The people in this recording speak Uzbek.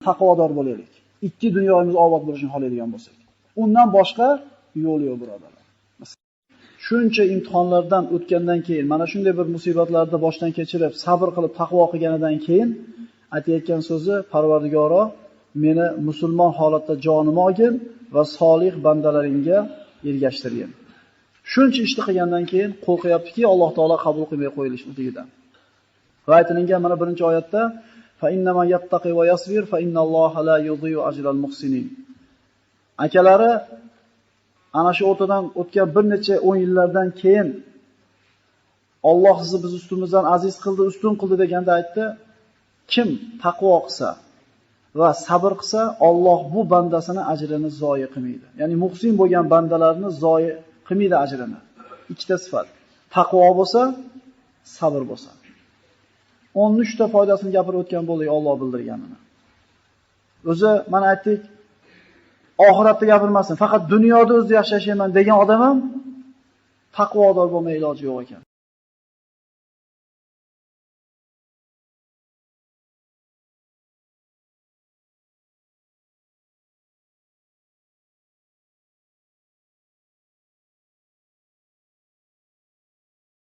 taqvodor bo'laylik. Ikki dunyomiz obod bo'lishini xohlaydigan bo'lsak. Undan boshqa yo'l yo'q, birodarlar. Shuncha imtihonlardan o'tgandan keyin, mana shunday bir musibatlarni boshdan kechirib, sabr qilib taqvo qilganidan keyin aytayotgan so'zi Parvardigoro meni musulmon holatda jonim olgin va solih bandalaringga ergashtirgin. Shuncha ishni qilgandan keyin qo'rqyaptiki, Alloh taolo qabul qilmay qo'yilishligidan. Va aytilgan mana birinchi oyatda fa innama yattaqi va yasbir fa innalloha la yudhi'u ajral muhsinin. Akalari ana shu o'rtadan o'tgan bir necha 10 yillardan keyin Alloh sizni biz ustimizdan aziz qildi, ustun qildi deganda aytdi, kim taqvo qilsa va sabr qilsa, Alloh bu bandasini ajrini zoyi qilmaydi. Ya'ni muhsin bo'lgan bandalarni zoyi qilmaydi ajrini. Ikkita sifat. Taqvo bo'lsa, sabr bo'lsa. 13 ta foydasini gapirib o'tgan bo'ldik Alloh bildirganini. O'zi mana aytdik, oxiratda gapirmasin, faqat dunyoda o'zida yaxshi yashayman degan odam ham taqvodor bo'lmay iloji yo'q ekan.